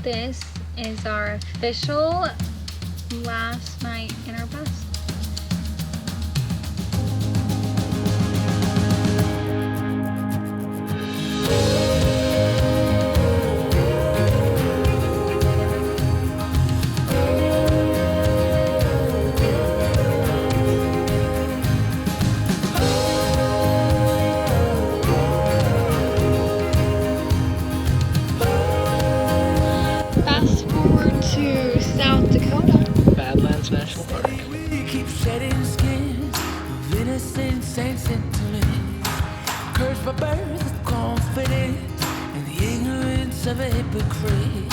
this is our official last night in our bus. Fast forward to South Dakota. Badlands National Park. We keep shedding skins of innocence and sentiment. Cursed by birth of confidence and the ignorance of a hypocrite.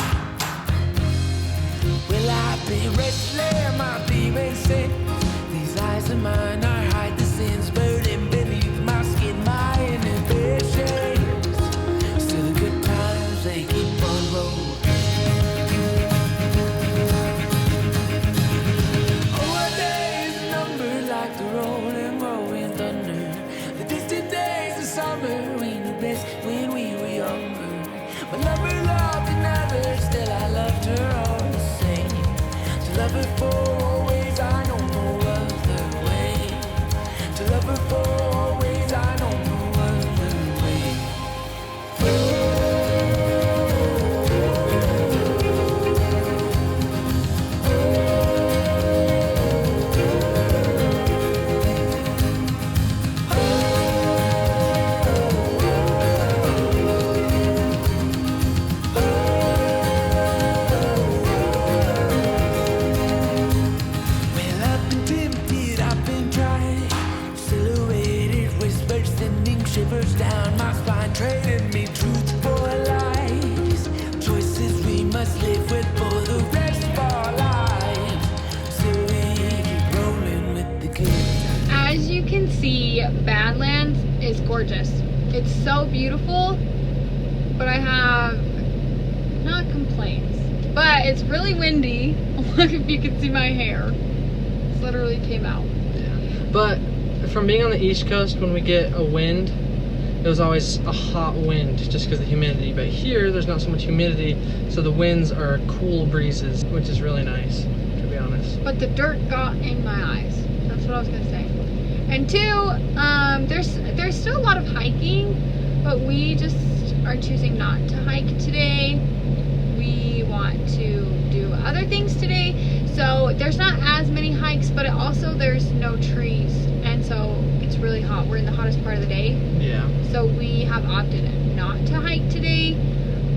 Well, I've been wrestling my demon sins. These eyes of mine are hide the sins burning beneath my skin, my inhibitions. Still the good times, they keep on rolling. When we were younger, but lover loved another, still I loved her all the same. To love her for always, I know no other way. To love her for always, I know no other way. Shivers down my spine, trading me truth for lies. Choices we must live with for the rest of our lives. So we keep rolling with the good. As you can see, Badlands is gorgeous. It's so beautiful, but I have not complaints. But it's really windy. Look, if you can see my hair. It's literally came out. Yeah. But from being on the East Coast, when we get a wind, it was always a hot wind just because of the humidity. But here, there's not so much humidity, so the winds are cool breezes, which is really nice, to be honest. But the dirt got in my eyes. That's what I was gonna say. And two, there's still a lot of hiking, but we just are choosing not to hike today. We want to do other things today. So there's not as many hikes, but also there's no trees. And so it's really hot. We're in the hottest part of the day. Yeah. So we have opted not to hike today.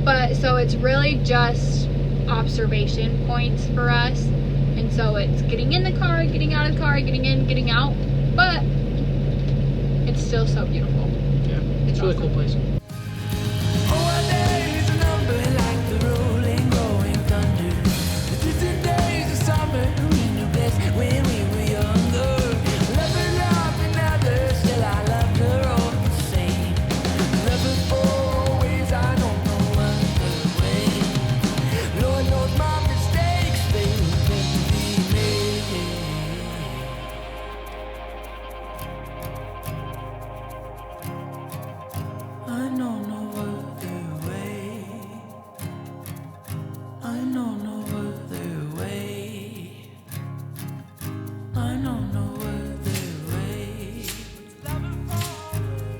But so it's really just observation points for us. And so it's getting in the car, getting out of the car, getting in, getting out. But it's still so beautiful. Yeah. It's a really awesome. cool place. I know no other way. I know no other way. I know no other way.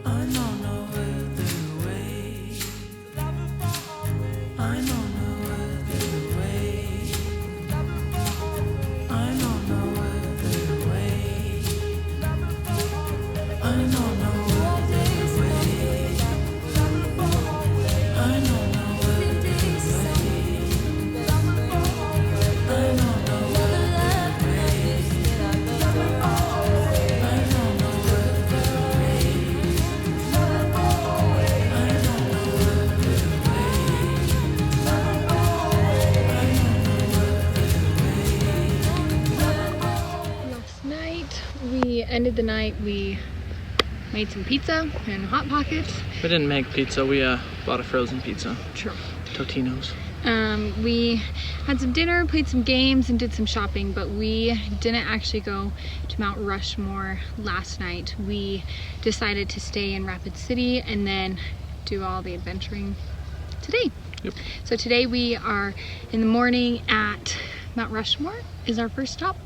I know no other way. I know no other way. I know no other way. I know no other way. I know no other way. I know no other Last night, we ended the night, we made some pizza and Hot Pockets. We didn't make pizza, we bought a frozen pizza. True. Totino's. We had some dinner, played some games, and did some shopping, but we didn't actually go to Mount Rushmore last night. We decided to stay in Rapid City and then do all the adventuring today. Yep. So today we are in the morning at Mount Rushmore is our first stop.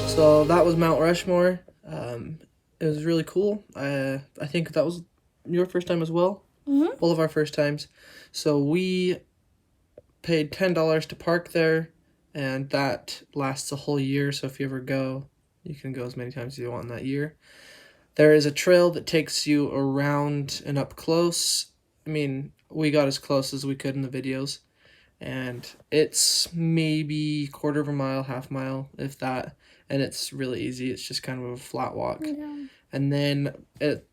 So that was Mount Rushmore. It was really cool. I think that was your first time as well. Mm-hmm. All of our first times. So we paid $10 to park there, and that lasts a whole year. So if you ever go, you can go as many times as you want in that year. There is a trail that takes you around and up close. I mean, we got as close as we could in the videos. And it's maybe quarter of a mile, half mile, if that. And it's really easy. It's just kind of a flat walk. Yeah. And then at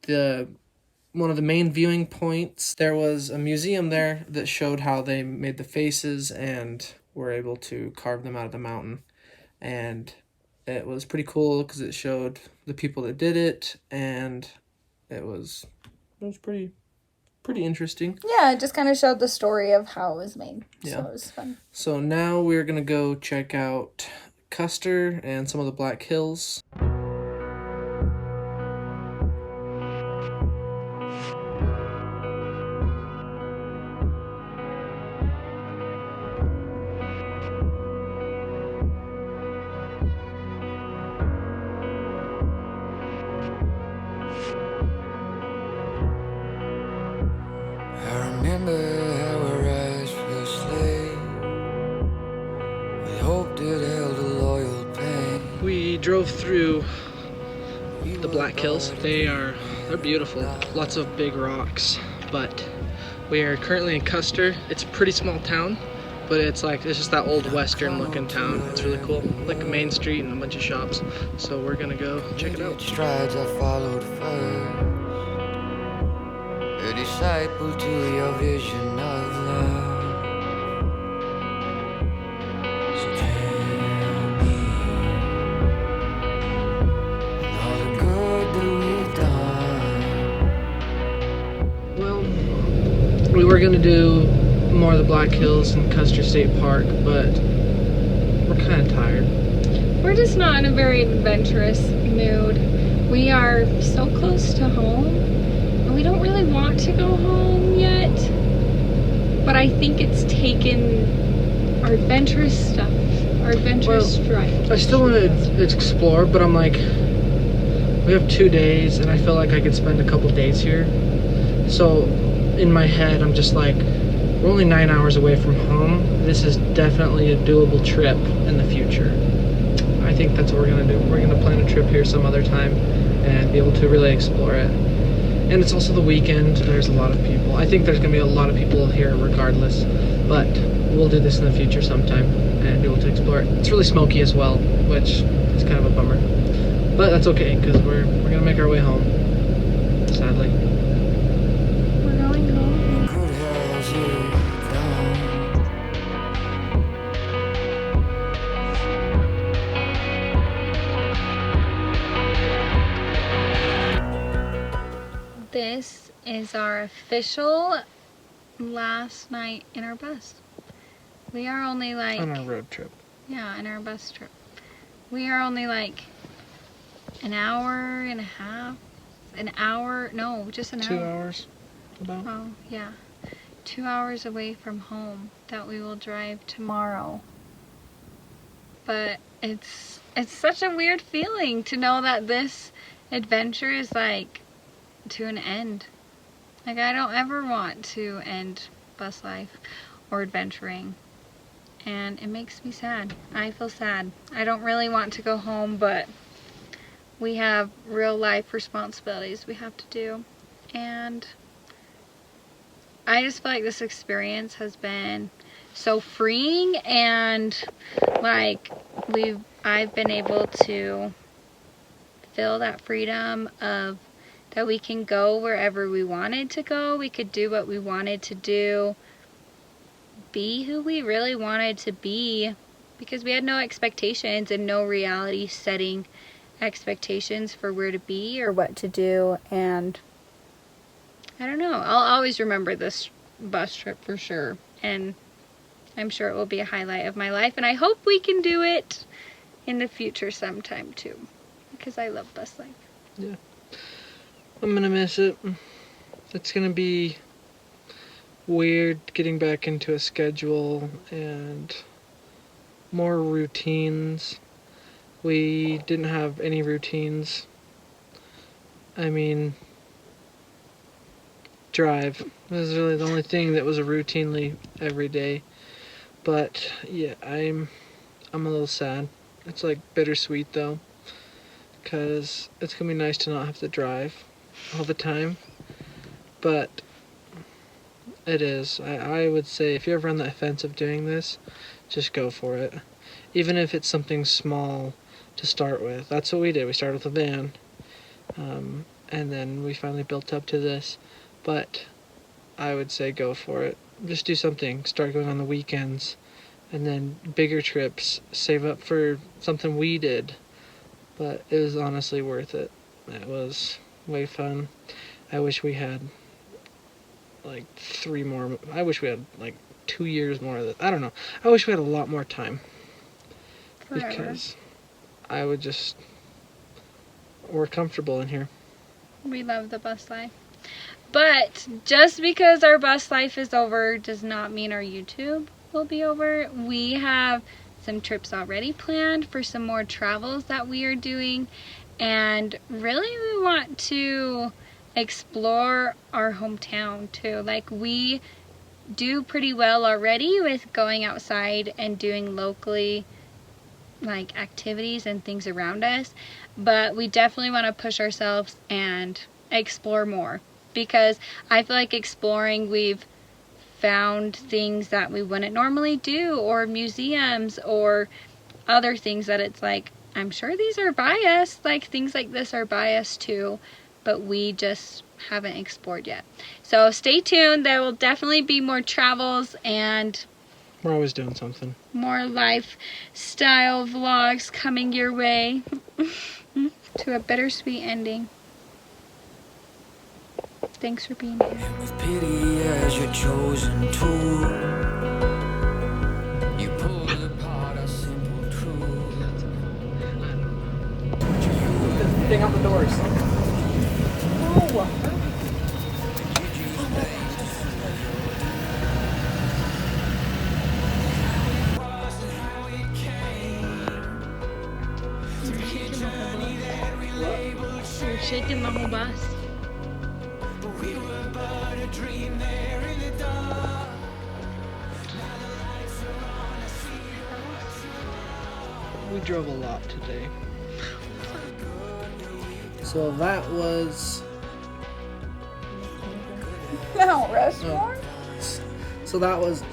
one of the main viewing points, there was a museum there that showed how they made the faces and were able to carve them out of the mountain. And it was pretty cool because it showed the people that did it, and it was pretty interesting. Yeah, it just kind of showed the story of how it was made. Yeah. So it was fun. So now we're going to go check out Custer and some of the Black Hills. I remember how our eyes first lay. We hoped it held a loyal pain. We drove through the Black Hills. They're beautiful. Lots of big rocks, but we are currently in Custer. It's a pretty small town, but it's just that old western looking town. It's really cool. Like a main street and a bunch of shops. So we're gonna go check it out. Strides I followed first, a disciple to your vision of love. So tell me all the good that we've done. Well, we were gonna do more of the Black Hills and Custer State Park, but we're kind of tired. We're just not in a very adventurous mood. We are so close to home, and we don't really want to go home yet. But I think it's taken our adventurous stuff, our adventurous drive. I still want to explore, but I'm like, we have 2 days, and I feel like I could spend a couple days here. So in my head, I'm just like, we're only 9 hours away from home. This is definitely a doable trip in the future. I think that's what we're gonna do. We're gonna plan a trip here some other time and be able to really explore it. And it's also the weekend. There's a lot of people. I think there's gonna be a lot of people here regardless, but we'll do this in the future sometime and be able to explore it. It's really smoky as well, which is kind of a bummer. But that's okay, because we're gonna make our way home, sadly. We're going home. Good has it This is our official last night in our bus. We are only like... On our road trip. Yeah, in our bus trip. We are only like an hour and a half. An hour, no, just an 2 hour. hours, about. Oh, yeah. 2 hours away from home that we will drive tomorrow. But it's such a weird feeling to know that this adventure is like to an end. Like, I don't ever want to end bus life or adventuring. And it makes me sad. I feel sad. I don't really want to go home, but we have real life responsibilities we have to do. And I just feel like this experience has been so freeing, and like I've been able to feel that freedom of that we can go wherever we wanted to go. We could do what we wanted to do, be who we really wanted to be, because we had no expectations and no reality setting expectations for where to be or what to do. And I don't know, I'll always remember this bus trip for sure, and I'm sure it will be a highlight of my life, and I hope we can do it in the future sometime too, because I love bus life. Yeah. I'm gonna miss it. It's gonna be weird getting back into a schedule and more routines. We didn't have any routines. I mean, drive was really the only thing that was a routinely every day. But yeah, I'm a little sad. It's like bittersweet though, because it's gonna be nice to not have to drive all the time. But it is. I would say if you're ever on the fence of doing this, just go for it. Even if it's something small to start with. That's what we did. We started with a van. And then we finally built up to this. But I would say go for it. Just do something. Start going on the weekends. And then bigger trips. Save up for something we did. But it was honestly worth it. It was way fun. I wish we had like 3 more. I wish we had like 2 years more of this. I don't know. I wish we had a lot more time. Forever. Because I would just. We're comfortable in here. We love the bus life. But just because our bus life is over does not mean our YouTube will be over. We have some trips already planned for some more travels that we are doing. And really we want to explore our hometown too. Like, we do pretty well already with going outside and doing locally like activities and things around us, but we definitely want to push ourselves and explore more, because I feel like exploring, we've found things that we wouldn't normally do, or museums or other things that it's like, I'm sure these are biased, like things like this are biased too, but we just haven't explored yet. So stay tuned. There will definitely be more travels and We're always doing something. more lifestyle vlogs coming your way to a bittersweet ending. Thanks for being here. And with pity as your chosen tool, you pulled apart a simple truth. Thing out the doors. You're shaking the whole bus. We drove a lot today. So that was. Mount Rushmore? So that was